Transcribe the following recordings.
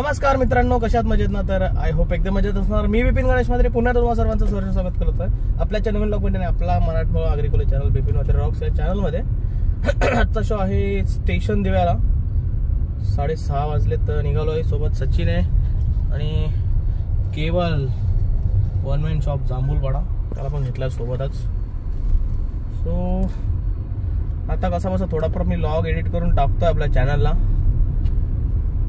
नमस्कार मित्रांनो, कशात मजेत ना? तर आय होप एकदम मजेत असणार. मी विपिन गणेश म्हात्रे पुन्हा तुम्हा सर्वांचं सहर्ष स्वागत करत आहे आपल्या नवीन ब्लॉग मध्ये, आपला मराठमोळा agriculture channel Vipin Mhatre Roxx या चॅनलमध्ये. आजचा शो आहे स्टेशन दिव्याला. 6:30 वाजले तर निघालो आहे. सोबत सचिन आहे आणि केवल वन मॅन शॉप जांभूलवाडा, त्याला पण घेतला सोबतच. सो आता कसा बसा थोडाफार मी लॉग एडिट करून टाकतोय आपल्या चॅनलला.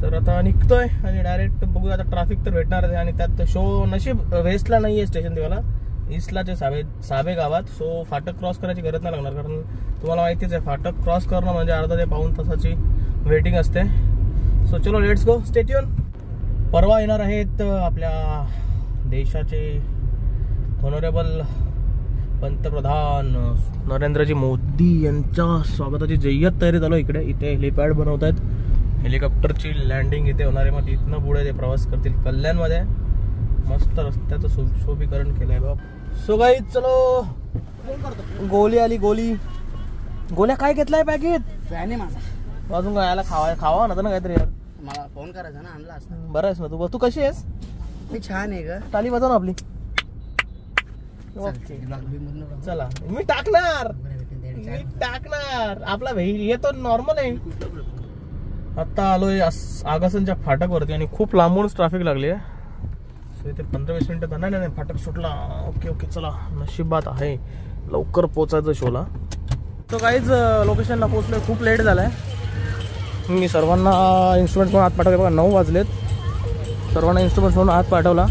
तर आता निघतोय आणि डायरेक्ट बघूया. आता ट्रॅफिक तर भेटणार आहे आणि त्यात शो नशीब वेस्टला नाही आहे स्टेशन दिवाला, ईस्टलाचे साबे गावात. सो फाटक क्रॉस करायची गरज नाही लागणार, कारण तुम्हाला माहितीच आहे फाटक क्रॉस करणं म्हणजे अर्धा ते पाऊण तासाची वेटिंग असते. सो चलो लेट्स गो, स्टे ट्यून. परवा येणार आहेत आपल्या देशाचे ऑनरेबल पंतप्रधान नरेंद्रजी मोदी यांच्या स्वागताची जय्यत तयारी चालू इकडे. इथे हेलिपॅड बनवत आहेत, हेलिकॉप्टरची लँडिंग इथे होणार आहे. मग इथनं पुढे ते प्रवास करतील कल्याणमध्ये. मस्त रस्त्याचं सुशोभीकरण केलंय बाप. सो गाईज चलो. गोली आली, गोल्या काय घेतलाय पॅकेट? फॅन आहे माझा. अजून काय याला खावा ना काहीतरी यार. मला फोन करायचा ना, आणला असता. बरं आहेस ना तू कशी आहेस? मी छान आहे ग. टाली वाजव ना आपली. चला मी टाकणार आपला भाई येतो, नॉर्मल आहे. आता आलोय आगासनच्या फाटकवरती आणि खूप लांबूनच ट्रॅफिक लागली आहे. सो इथे 15-20 मिनिटं नाही फाटक सुटला. ओके चला, नशिबात आहे लवकर पोचायचं शोला. तो काहीच लोकेशनला पोहोचलोय, खूप लेट झालाय. मी सर्वांना इन्स्ट्रुमेंट्स म्हणून आत पाठवले. बघा 9 वाजलेत. सर्वांना इन्स्ट्रुमेंट्स म्हणून आत पाठवला.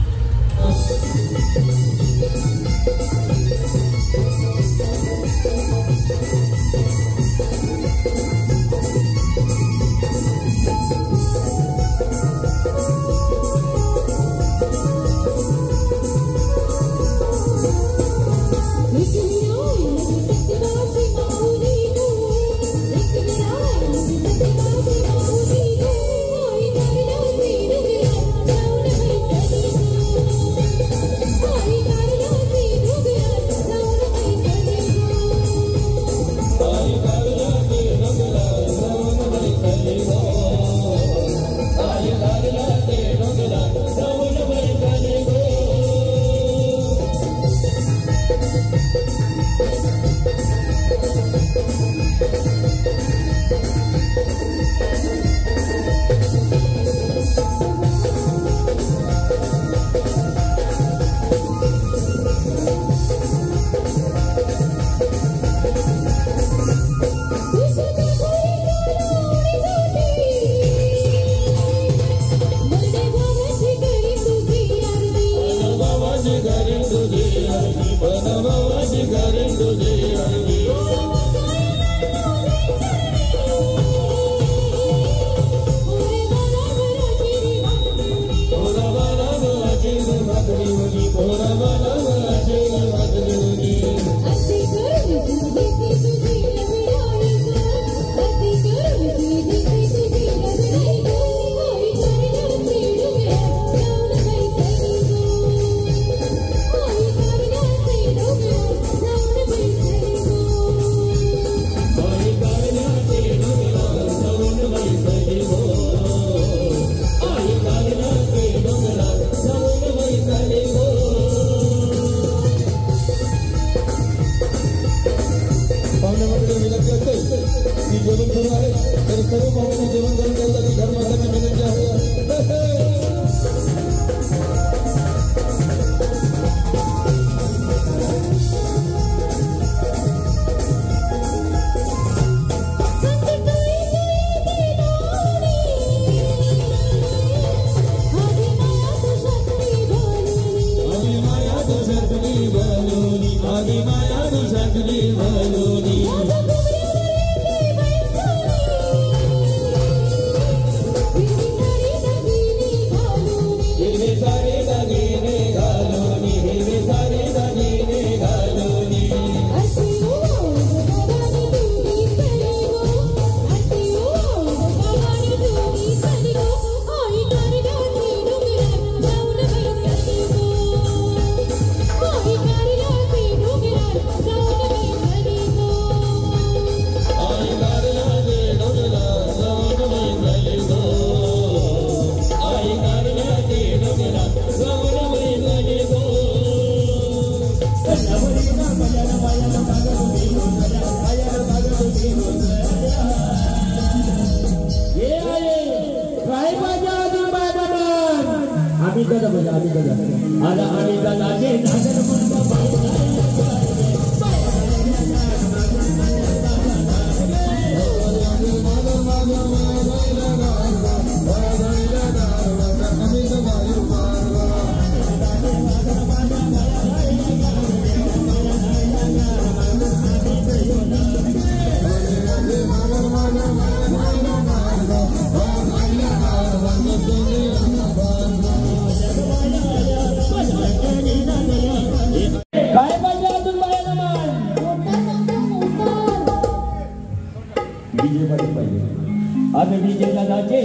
आला आणि दादाचे दादर काय पाहिजे अजून बाळाला मान डीजे पाहिजे आता डीजे दादाचे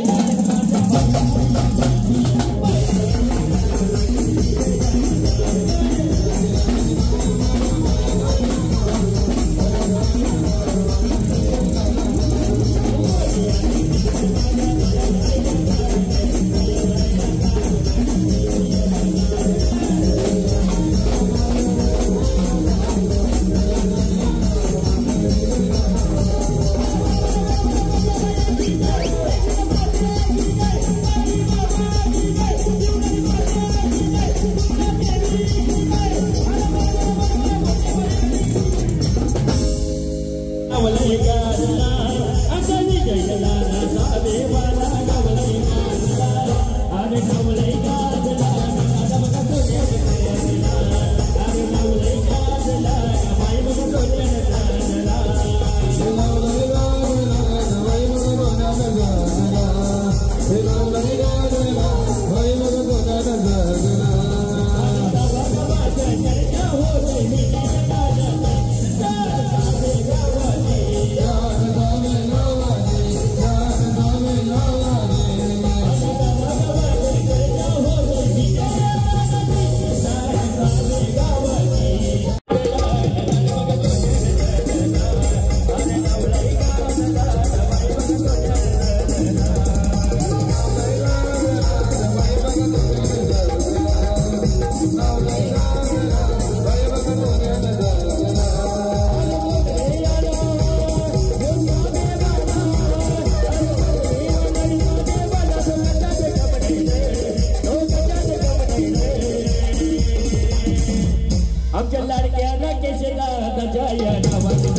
आमच्या लाडक्या राकेशला गजाया नावाचा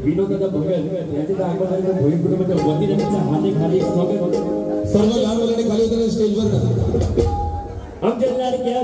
विनोदादा भगत यांच्या आगमनाच्या भोई कुटुंबाच्या वतीने त्यांच्या हार्दिक स्वागत सर्व लहान मुलांनी खाली उतरले स्टेजवर आमच्या लाडक्या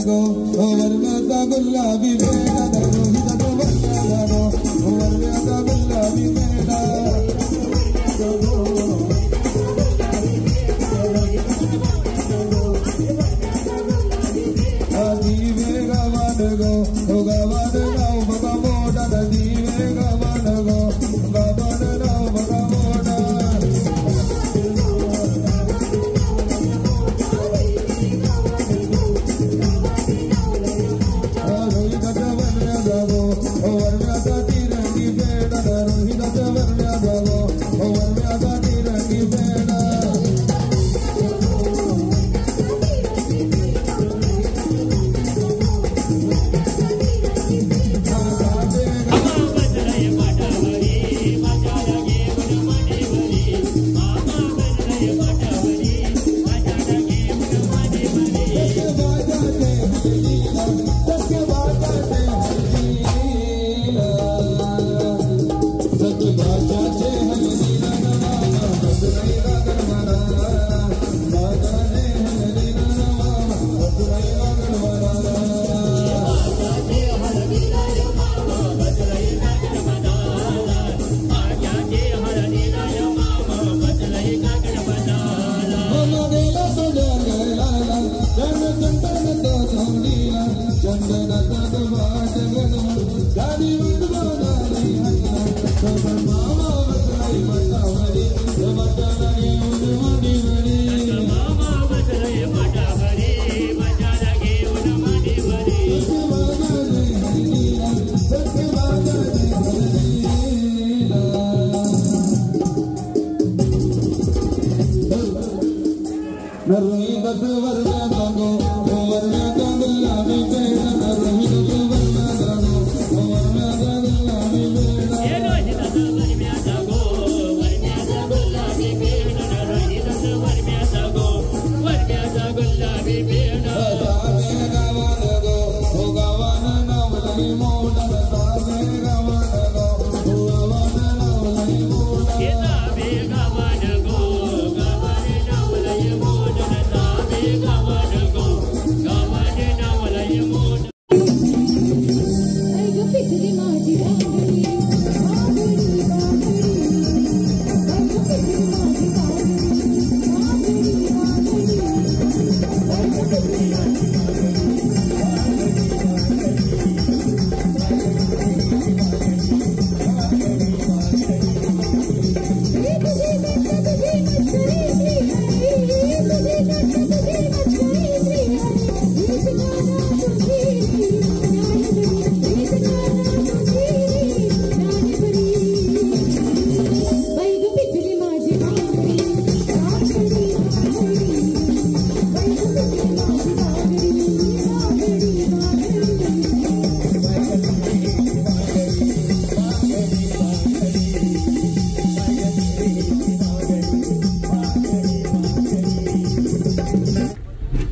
गो वरम्याचा गुलाबी बेडा रोहिदाचा वरम्या गो वरम्याचा गुलाबी बेडा दिवे गावान गो गावान नाव बघा मोठा दिवे गावान गो गावान नाव बघा मोठा रोहिदाचा वरम्या गो वरम्याचा तिरंगी बेडा रोहिदाचा वरम्या गो वरम्याचा तिरंगी बेडा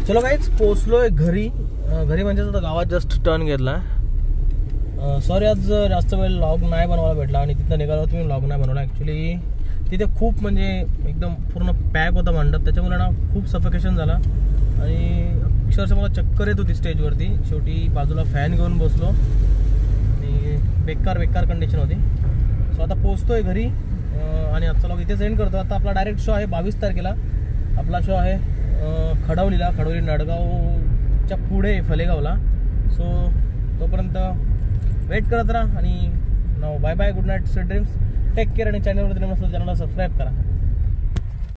चलो गाईज पोचलोय घरी म्हणजे आता गावात जस्ट टर्न घेतला. सॉरी आज जास्त वेळ व्लॉग नाही बनवायला भेटला आणि तिथं निघालो तुम्ही व्लॉग नाही बनवला. ॲक्च्युली तिथे खूप म्हणजे एकदम पूर्ण पॅक होता मंडप, त्याच्यामुळे ना खूप सफोकेशन झाला आणि अक्षरशः मला चक्कर येत होती स्टेजवरती. शेवटी बाजूला फॅन घेऊन बसलो आणि बेकार कंडिशन होती. सो आता पोचतोय घरी आणि आजचा व्लॉग इथेच एंड करतो. आता आपला डायरेक्ट शो आहे 22 तारखेला. आपला शो आहे खडवली नडगावच्या पुढे फलेगावला. सो तोपर्यंत वेट करत राहा आणि bye bye, good night, sweet dreams, take care आणि चॅनलवरती नसलं चॅनलला सबस्क्राईब करा.